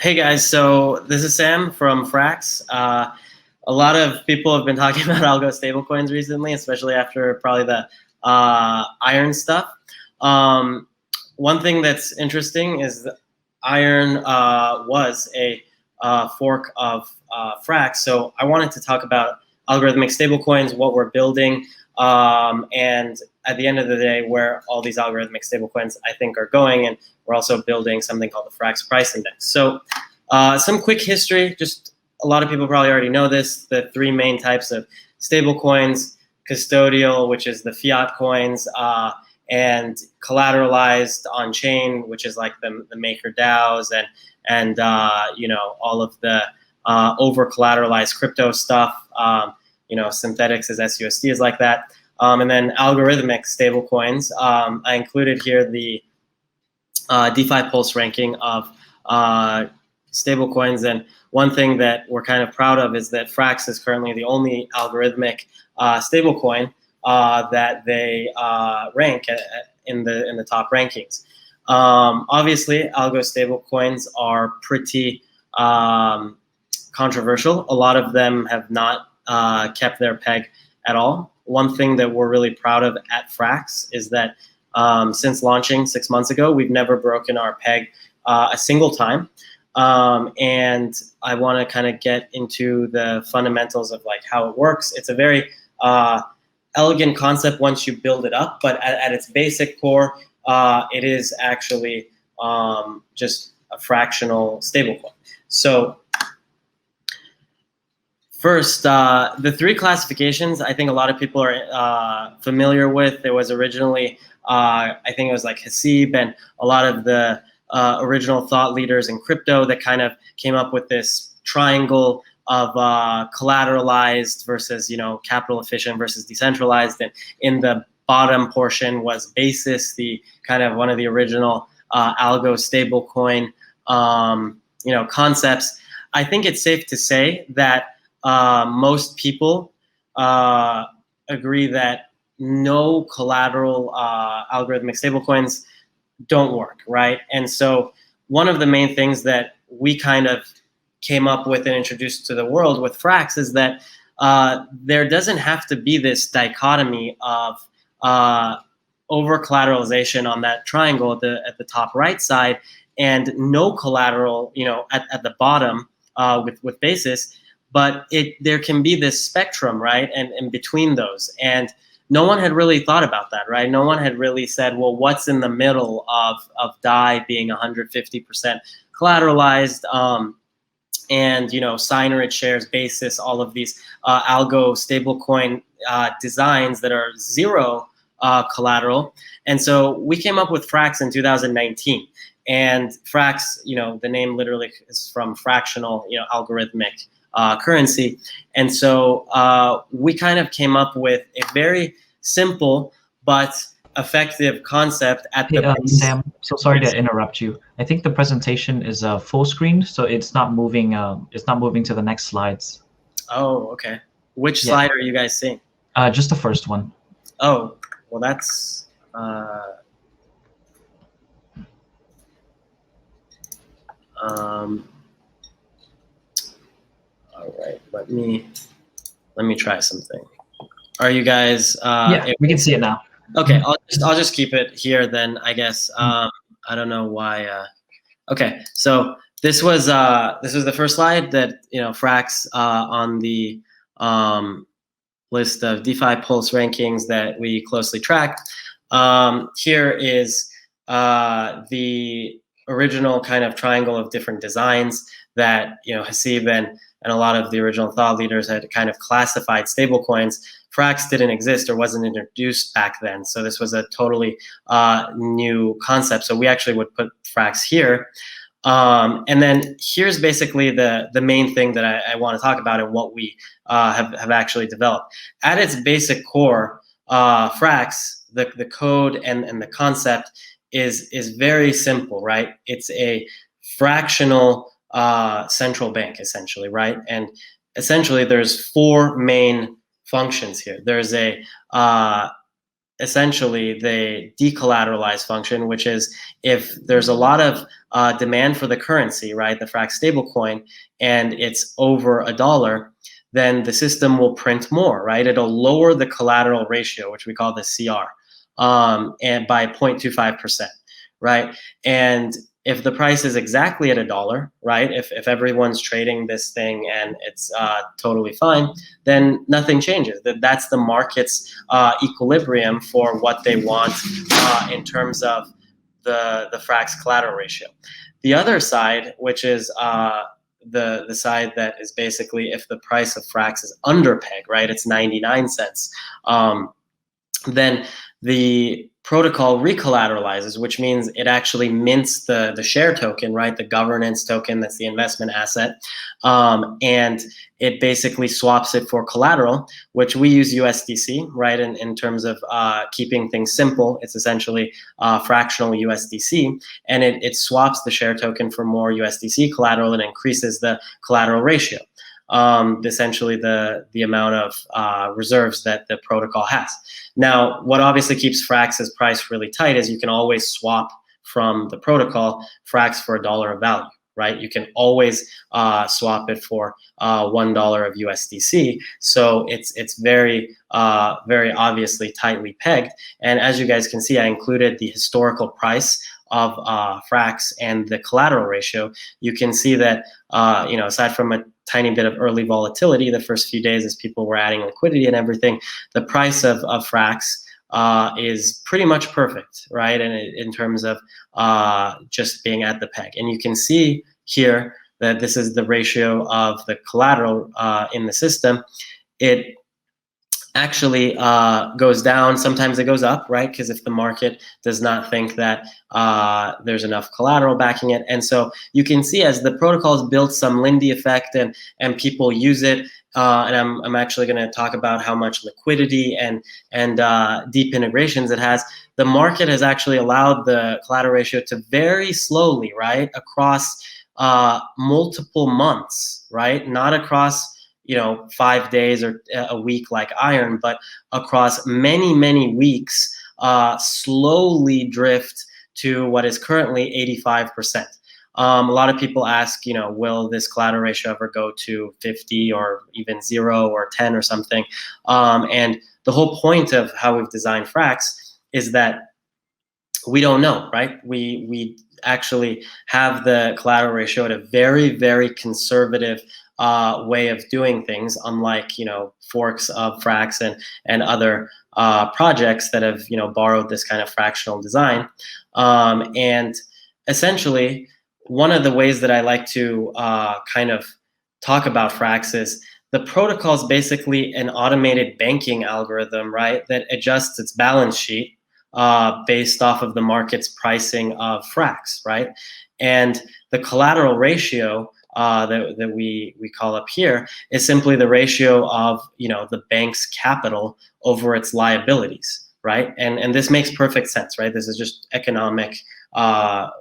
Hey guys, so this is Sam from Frax. A lot of people have been talking about Algo stablecoins recently, especially after probably the Iron stuff. Um, One thing that's interesting is that Iron was a fork of Frax. So I wanted to talk about algorithmic stablecoins, what we're building, and at the end of the day, where all these algorithmic stablecoins I think are going. And we're also building something called the Frax Price Index. So some quick history, just a lot of people probably already know this, the three main types of stablecoins: custodial, which is the fiat coins, and collateralized on chain, which is like the maker DAOs and all of the over collateralized crypto stuff. Synthetics as SUSD is like that. And then algorithmic stablecoins. I included here the DeFi Pulse ranking of stablecoins. And one thing that we're kind of proud of is that Frax is currently the only algorithmic stablecoin that they rank in the top rankings. Obviously, algo stablecoins are pretty controversial. A lot of them have not kept their peg at all. One thing that we're really proud of at Frax is that since launching 6 months ago, we've never broken our peg a single time. And I want to kind of get into the fundamentals of like how it works. It's a very elegant concept once you build it up, but at its basic core, it is actually just a fractional stablecoin. So first, the three classifications I think a lot of people are familiar with. There was originally, I think it was like Hasib and a lot of the original thought leaders in crypto that kind of came up with this triangle of collateralized versus, capital efficient versus decentralized. And in the bottom portion was Basis, the kind of one of the original algo stablecoin, concepts. I think it's safe to say that most people agree that no collateral algorithmic stablecoins don't work, right? And so one of the main things that we kind of came up with and introduced to the world with Frax is that there doesn't have to be this dichotomy of over collateralization on that triangle at the top right side and no collateral, at the bottom with Basis. But there can be this spectrum, right, and between those. And no one had really thought about that, right? No one had really said, well, what's in the middle of DAI being 150% collateralized, and Signage shares, Basis, all of these algo stablecoin designs that are zero collateral. And so we came up with Frax in 2019. And Frax, the name literally is from fractional, algorithmic currency. And so we kind of came up with a very simple but effective concept at the base. Sam, so sorry to interrupt you. I think the presentation is full screen, so it's not moving. It's not moving to the next slides. Oh, okay. Which slide are you guys seeing? Just the first one. Oh, well, that's. All right, let me try something. Are you guys? Yeah, we can see it now. Okay, I'll just keep it here then, I guess. I don't know why. Okay, so this was the first slide that Frax on the list of DeFi Pulse rankings that we closely track. Here is the original kind of triangle of different designs that Hasib and a lot of the original thought leaders had kind of classified stablecoins. Frax didn't exist or wasn't introduced back then, so this was a totally new concept. So we actually would put Frax here, and then here's basically the main thing that I want to talk about and what we have actually developed. At its basic core, Frax, the code and the concept is very simple, right? It's a fractional central bank, essentially, right? And essentially, there's four main functions here. There's a essentially the decollateralized function, which is if there's a lot of demand for the currency, right, the Frax stablecoin, and it's over $1, then the system will print more, right? It'll lower the collateral ratio, which we call the CR, and by 0.25%, right? And if the price is exactly at $1, right? If everyone's trading this thing and it's totally fine, then nothing changes. That's the market's equilibrium for what they want in terms of the Frax collateral ratio. The other side, which is the side that is basically if the price of Frax is under peg, right? It's 99 cents. Then the protocol recollateralizes, which means it actually mints the share token, right? The governance token, that's the investment asset. And it basically swaps it for collateral, which we use USDC, right? In terms of keeping things simple, it's essentially fractional USDC, and it swaps the share token for more USDC collateral and increases the collateral ratio. Essentially the amount of reserves that the protocol has. Now, what obviously keeps Frax's price really tight is you can always swap from the protocol Frax for $1 of value, right? You can always swap it for $1 of USDC. So it's very obviously tightly pegged. And as you guys can see, I included the historical price of Frax and the collateral ratio. You can see that aside from a tiny bit of early volatility the first few days as people were adding liquidity and everything, the price of Frax is pretty much perfect, right? And in terms of just being at the peg. And you can see here that this is the ratio of the collateral in the system. It actually goes down. Sometimes it goes up, right? Because if the market does not think that there's enough collateral backing it. And so you can see as the protocol's built some Lindy effect and people use it, and I'm actually going to talk about how much liquidity and deep integrations it has. The market has actually allowed the collateral ratio to very slowly, right, across multiple months, right? Not across 5 days or a week like iron, but across many weeks, slowly drift to what is currently 85%. A lot of people ask, will this collateral ratio ever go to 50 or even 0 or 10 or something? And the whole point of how we've designed Frax is that we don't know, right? We actually have the collateral ratio at a very conservative way of doing things, unlike forks of Frax and other projects that have borrowed this kind of fractional design. And essentially, one of the ways that I like to kind of talk about Frax is the protocol is basically an automated banking algorithm, right, that adjusts its balance sheet based off of the market's pricing of Frax, right? And the collateral ratio that we call up here is simply the ratio of the bank's capital over its liabilities, right? And this makes perfect sense, right? This is just economic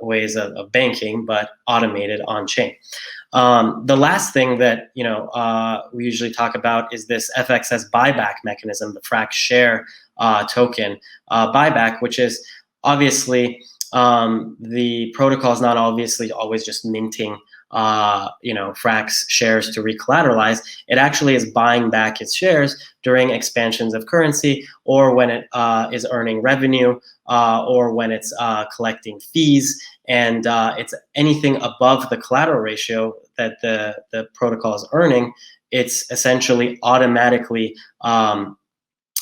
ways of banking, but automated on chain. The last thing that we usually talk about is this FXS buyback mechanism, the Frax share token buyback, which is obviously the protocol is not obviously always just minting Frax shares to recollateralize. It actually is buying back its shares during expansions of currency, or when it is earning revenue, or when it's collecting fees, and it's anything above the collateral ratio that the protocol is earning. It's essentially automatically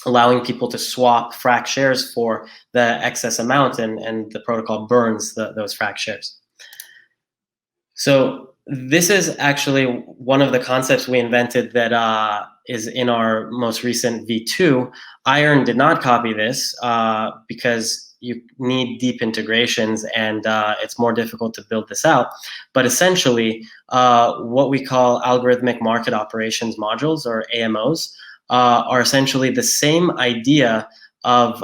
allowing people to swap Frax shares for the excess amount, and the protocol burns those Frax shares. So this is actually one of the concepts we invented that is in our most recent V2. Iron did not copy this because you need deep integrations and it's more difficult to build this out. But essentially, what we call algorithmic market operations modules, or AMOs, are essentially the same idea of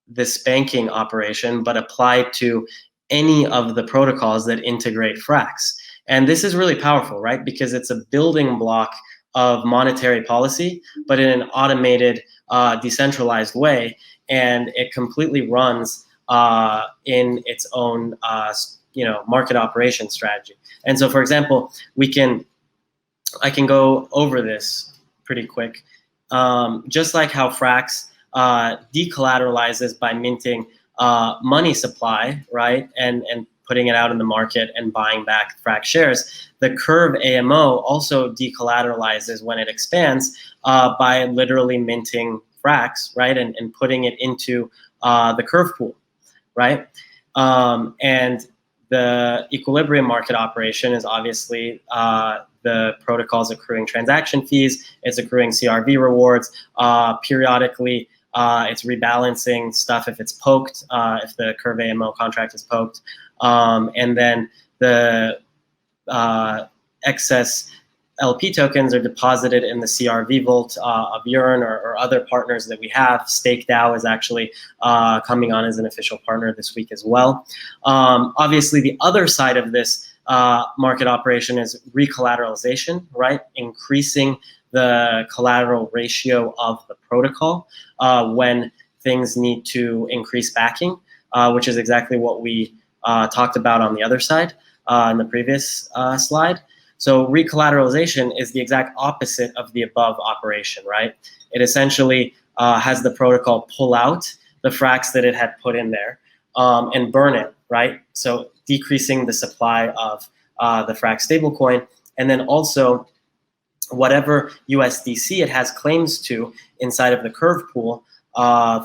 this banking operation, but applied to any of the protocols that integrate Frax. And this is really powerful, right? Because it's a building block of monetary policy, but in an automated, decentralized way. and it completely runs in its own market operation strategy. And so, for example, I can go over this pretty quick. Just like how Frax decollateralizes by minting money supply, right, and putting it out in the market and buying back Frax shares, the Curve AMO also decollateralizes when it expands by literally minting Frax, right, and putting it into the Curve pool, right? And the equilibrium market operation is obviously the protocol's accruing transaction fees, it's accruing CRV rewards. Periodically, it's rebalancing stuff if it's poked, if the Curve AMO contract is poked. And then the excess LP tokens are deposited in the CRV vault of Urine or other partners that we have. Stake DAO is actually coming on as an official partner this week as well. Obviously, the other side of this market operation is recollateralization, right? Increasing the collateral ratio of the protocol when things need to increase backing, which is exactly what we talked about on the other side in the previous slide. So recollateralization is the exact opposite of the above operation, right? It essentially has the protocol pull out the Frax that it had put in there and burn it, right? So decreasing the supply of the Frax stablecoin, and then also whatever USDC it has claims to inside of the Curve pool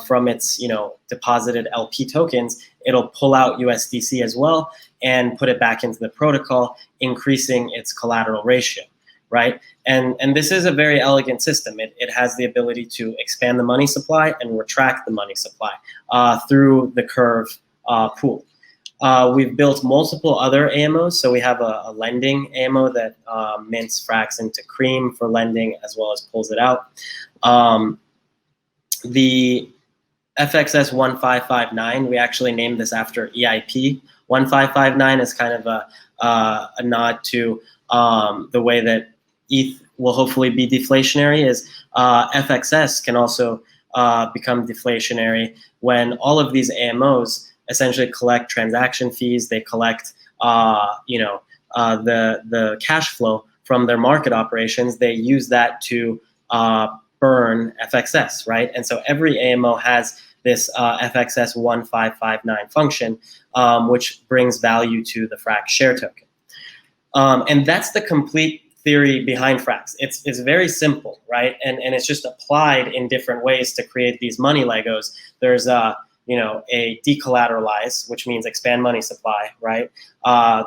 from its deposited LP tokens, it'll pull out USDC as well and put it back into the protocol, increasing its collateral ratio, right? And this is a very elegant system. It has the ability to expand the money supply and retract the money supply through the Curve pool. We've built multiple other AMOs. So we have a lending AMO that mints Frax into Cream for lending as well as pulls it out. The FXS 1559, we actually named this after EIP 1559 is kind of a nod to the way that ETH will hopefully be deflationary, is FXS can also become deflationary when all of these AMOs essentially collect transaction fees. They collect the cash flow from their market operations. They use that to burn FXS, right? And so every AMO has this FXS 1559 function, which brings value to the Frax share token. And that's the complete theory behind Frax. It's very simple, right? And it's just applied in different ways to create these money Legos. There's a decollateralize, which means expand money supply, right?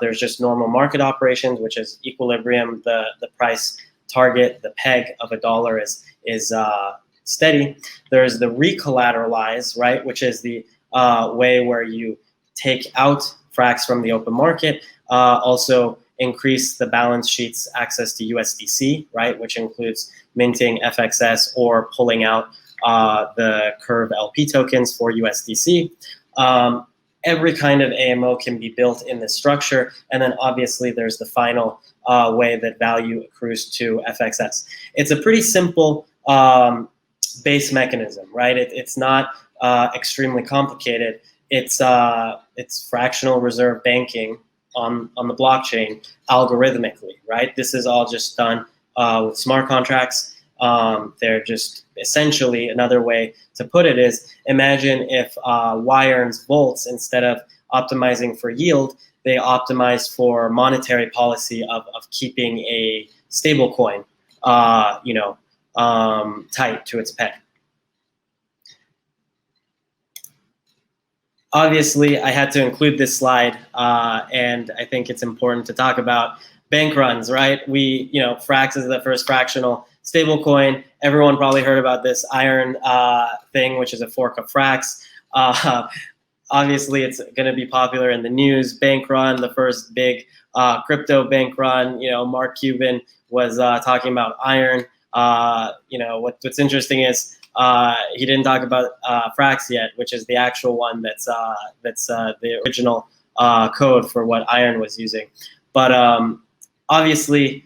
There's just normal market operations, which is equilibrium. The price target, the peg of $1 is steady. There's the recollateralize, right, which is the way where you take out Frax from the open market, also increase the balance sheet's access to USDC, right, which includes minting FXS or pulling out the Curve LP tokens for USDC. Every kind of AMO can be built in this structure, and then obviously there's the final way that value accrues to FXS. It's a pretty simple base mechanism, right? It's not extremely complicated. It's fractional reserve banking on the blockchain algorithmically, right? This is all just done with smart contracts. They're just essentially, another way to put it is, imagine if Wire's vaults, instead of optimizing for yield, they optimize for monetary policy of keeping a stable coin, tight to its peg. Obviously, I had to include this slide, and I think it's important to talk about bank runs, right? Frax is the first fractional stablecoin. Everyone probably heard about this Iron thing, which is a fork of Frax. Obviously, it's going to be popular in the news. Bank run, the first big crypto bank run. Mark Cuban was talking about Iron. What's interesting is he didn't talk about Frax yet, which is the actual one that's the original code for what Iron was using. But obviously,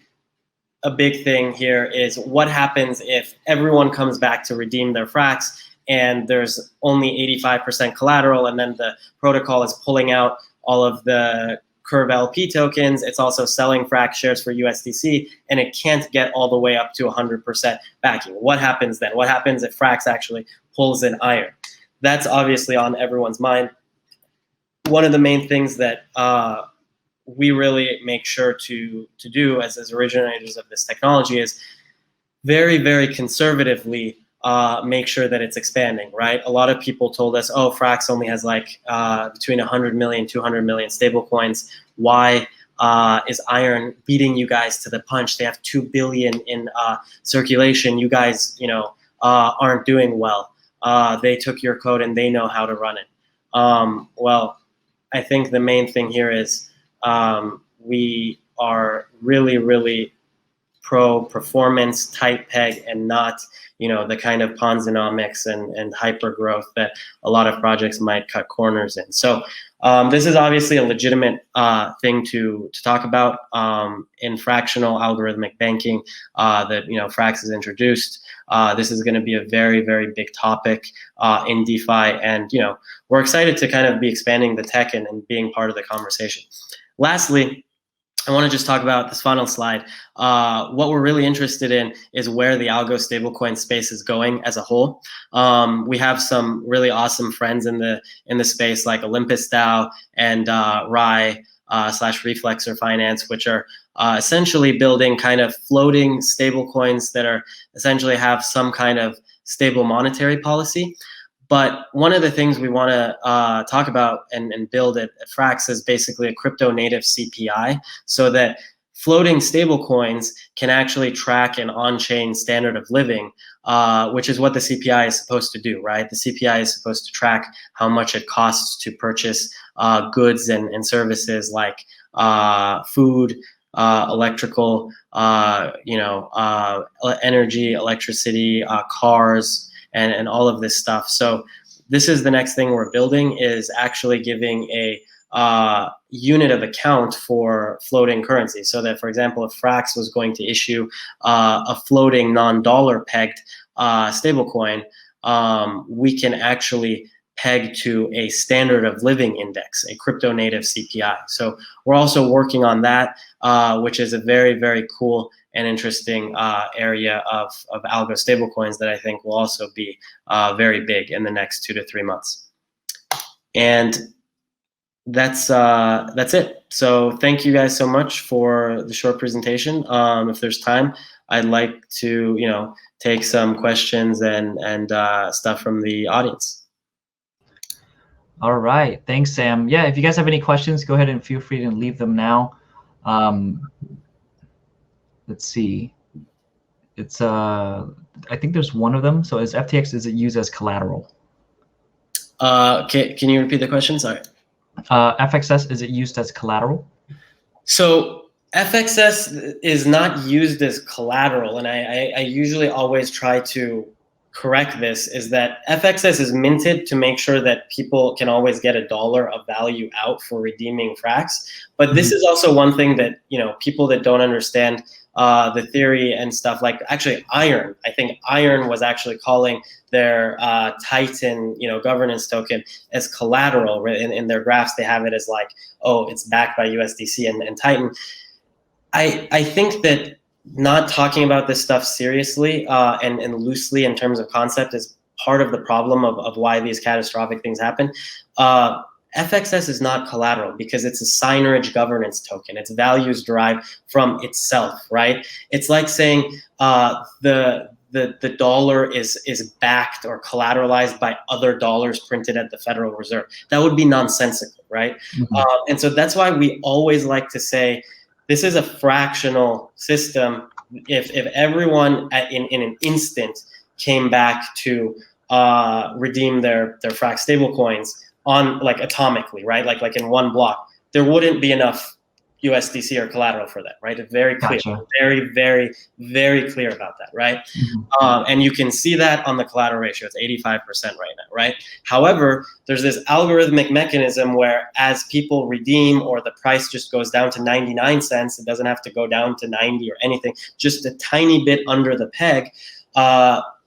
a big thing here is what happens if everyone comes back to redeem their Frax and there's only 85% collateral, and then the protocol is pulling out all of the Curve LP tokens. It's also selling Frax shares for USDC, and it can't get all the way up to 100% backing. What happens then? What happens if Frax actually pulls in iron? That's obviously on everyone's mind. One of the main things that we really make sure to do as originators of this technology is very, very conservatively make sure that it's expanding, right? A lot of people told us, oh, Frax only has like between 100 million, 200 million stable coins. Why is Iron beating you guys to the punch? They have 2 billion in circulation. You guys, aren't doing well. They took your code and they know how to run it. Well, I think the main thing here is we are really, really pro performance, tight peg, and not the kind of Ponzinomics and hyper growth that a lot of projects might cut corners in. So this is obviously a legitimate thing to talk about in fractional algorithmic banking that Frax has introduced. This is going to be a very, very big topic in DeFi, and we're excited to kind of be expanding the tech and being part of the conversation. Lastly, I want to just talk about this final slide. What we're really interested in is where the algo stablecoin space is going as a whole. We have some really awesome friends in the space like Olympus DAO and Rye / Reflexer Finance, which are essentially building kind of floating stablecoins that are essentially have some kind of stable monetary policy. But one of the things we want to talk about and build at Frax is basically a crypto native CPI, so that floating stablecoins can actually track an on-chain standard of living, which is what the CPI is supposed to do, right? The CPI is supposed to track how much it costs to purchase goods and services like food, electrical, energy, electricity, cars, and all of this stuff. So this is the next thing we're building, is actually giving a unit of account for floating currency, so that, for example, if Frax was going to issue a floating non-dollar pegged stablecoin, we can actually peg to a standard of living index, a crypto native CPI. So we're also working on that, which is a very, very cool and interesting area of algo stablecoins that I think will also be very big in the next 2 to 3 months. And that's it. So thank you guys so much for the short presentation. If there's time, I'd like to take some questions and stuff from the audience. All right, thanks, Sam. Yeah, if you guys have any questions, go ahead and feel free to leave them now. Let's see. It's I think there's one of them. So is FTX, is it used as collateral? Can you repeat the question? Sorry. FXS, is it used as collateral? So FXS is not used as collateral, and I usually always try to correct this, is that FXS is minted to make sure that people can always get $1 of value out for redeeming Frax. But this is also one thing that people that don't understand the theory and stuff, like actually Iron. I think Iron was actually calling their Titan, governance token as collateral. In their graphs, they have it as like, oh, it's backed by USDC and Titan. I think that not talking about this stuff seriously and loosely in terms of concept is part of the problem of why these catastrophic things happen. FXS is not collateral because it's a signage governance token. Its value is derived from itself, right? It's like saying the dollar is backed or collateralized by other dollars printed at the Federal Reserve. That would be nonsensical, right? And so that's why we always like to say this is a fractional system. If everyone in an instant came back to redeem their Frax stablecoins on like atomically, right? Like in one block, there wouldn't be enough USDC or collateral for that, right? It's very clear, Gotcha. very, very, very clear about that, right? And you can see that on the collateral ratio. It's 85% right now, right? However, there's this algorithmic mechanism where as people redeem or the price just goes down to 99 cents, it doesn't have to go down to 90 or anything, just a tiny bit under the peg,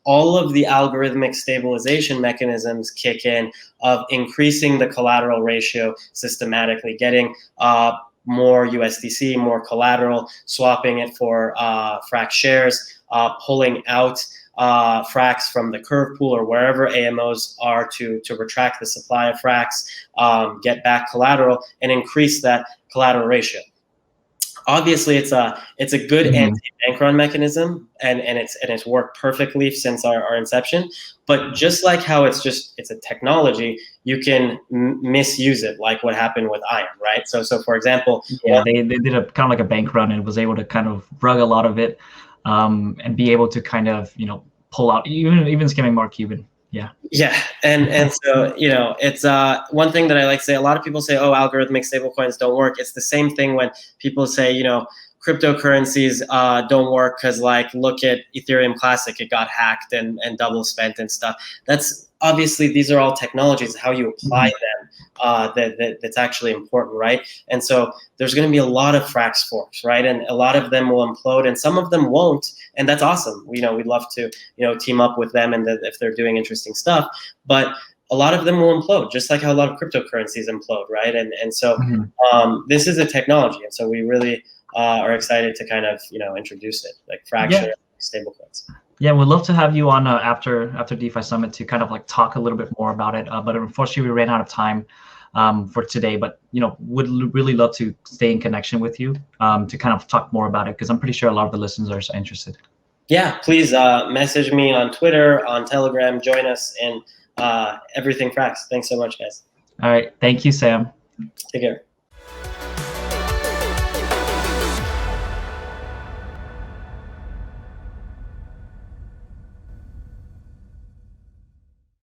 all of the algorithmic stabilization mechanisms kick in of increasing the collateral ratio systematically, getting more USDC, more collateral, swapping it for Frax shares, pulling out Frax from the curve pool or wherever AMOs are to retract the supply of Frax, get back collateral, and increase that collateral ratio. Obviously, it's a good anti-bank run mechanism, and it's worked perfectly since our inception. But just like how it's a technology, you can misuse it, like what happened with Iron, right? So for example, yeah, they did a kind of like a bank run and was able to kind of rug a lot of it, and be able to kind of pull out even skimming Mark Cuban. Yeah. Yeah, and so it's one thing that I like to say. A lot of people say, "Oh, algorithmic stablecoins don't work." It's the same thing when people say, cryptocurrencies don't work because, like, look at Ethereum Classic, it got hacked and double spent and stuff. That's obviously, these are all technologies. How you apply them, that's actually important, right? And so there's going to be a lot of Frax forks, right? And a lot of them will implode, and some of them won't. And that's awesome. We'd love to team up with them, and if they're doing interesting stuff. But a lot of them will implode, just like how a lot of cryptocurrencies implode, right? And so this is a technology, and so we really are excited to kind of introduce it, like fracture stablecoins. Yeah, we'd love to have you on after DeFi Summit to kind of like talk a little bit more about it. But unfortunately, we ran out of time for today. But would really love to stay in connection with you to kind of talk more about it, because I'm pretty sure a lot of the listeners are interested. Yeah, please message me on Twitter, on Telegram. Join us in everything Frax. Thanks so much, guys. All right, thank you, Sam. Take care.